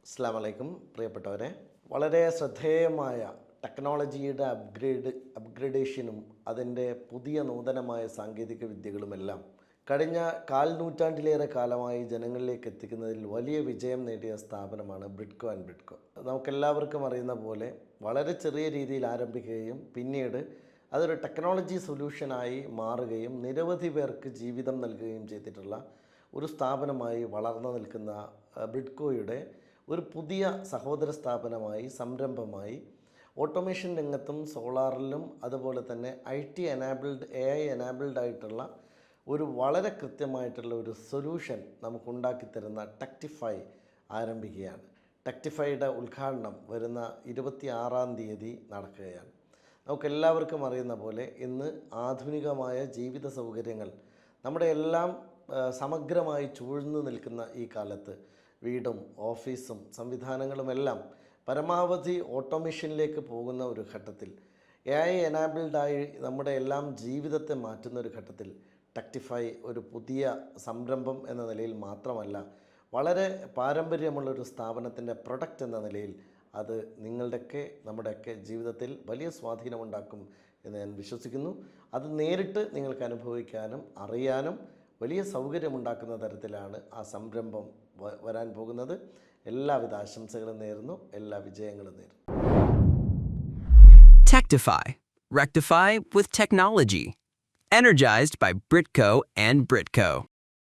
അസ്സലാമു അലൈക്കും പ്രിയപ്പെട്ടവരെ. വളരെ ശ്രദ്ധേയമായ ടെക്നോളജിയുടെ അപ്ഗ്രഡേഷനും അതിൻ്റെ പുതിയ നൂതനമായ സാങ്കേതിക വിദ്യകളുമെല്ലാം കഴിഞ്ഞ നൂറ്റാണ്ടിലേറെ കാലമായി ജനങ്ങളിലേക്ക് എത്തിക്കുന്നതിൽ വലിയ വിജയം നേടിയ സ്ഥാപനമാണ് ബ്രിഡ്കോ ആൻഡ് ബ്രിഡ്കോ. നമുക്കെല്ലാവർക്കും അറിയുന്ന പോലെ വളരെ ചെറിയ രീതിയിൽ ആരംഭിക്കുകയും പിന്നീട് അതൊരു ടെക്നോളജി സൊല്യൂഷനായി മാറുകയും നിരവധി പേർക്ക് ജീവിതം നൽകുകയും ചെയ്തിട്ടുള്ള ഒരു സ്ഥാപനമായി വളർന്നു നിൽക്കുന്ന ബ്രിഡ്കോയുടെ ഒരു പുതിയ സഹോദര സ്ഥാപനമായി സംരംഭമായി ഓട്ടോമേഷൻ രംഗത്തും സോളാറിലും അതുപോലെ തന്നെ IT എനാബിൾഡ് AI എനാബിൾഡ് ആയിട്ടുള്ള ഒരു വളരെ കൃത്യമായിട്ടുള്ള ഒരു സൊല്യൂഷൻ നമുക്കുണ്ടാക്കി തരുന്ന ടെക്ടിഫൈ ആരംഭിക്കുകയാണ്. ടെക്ടിഫൈയുടെ ഉദ്ഘാടനം വരുന്ന 26-ാം തീയതി നടക്കുകയാണ്. നമുക്കെല്ലാവർക്കും അറിയുന്ന പോലെ ഇന്ന് ആധുനികമായ ജീവിത സൗകര്യങ്ങൾ നമ്മുടെ എല്ലാം സമഗ്രമായി ചൂഴ്ന്നു നിൽക്കുന്ന ഈ കാലത്ത് വീടും ഓഫീസും സംവിധാനങ്ങളുമെല്ലാം പരമാവധി ഓട്ടോമേഷനിലേക്ക് പോകുന്ന ഒരു ഘട്ടത്തിൽ AI എനാബിൾഡായി നമ്മുടെ എല്ലാം ജീവിതത്തെ മാറ്റുന്ന ഒരു ഘട്ടത്തിൽ ടെക്ടിഫൈ ഒരു പുതിയ സംരംഭം എന്ന നിലയിൽ മാത്രമല്ല, വളരെ പാരമ്പര്യമുള്ളൊരു സ്ഥാപനത്തിൻ്റെ പ്രൊഡക്റ്റ് എന്ന നിലയിൽ അത് നിങ്ങളുടെയൊക്കെ നമ്മുടെയൊക്കെ ജീവിതത്തിൽ വലിയ സ്വാധീനമുണ്ടാക്കും എന്ന് ഞാൻ വിശ്വസിക്കുന്നു. അത് നേരിട്ട് നിങ്ങൾക്ക് അനുഭവിക്കാനും അറിയാനും വലിയ സൗകര്യമുണ്ടാക്കുന്ന തരത്തിലാണ് ആ സംരംഭം വരാൻ പോകുന്നത്. എല്ലാവിധ ആശംസകളും നേരുന്നു, എല്ലാ വിജയങ്ങളും നേരുന്നു. Tectify. Rectify with technology. Energized by Britco and Britco.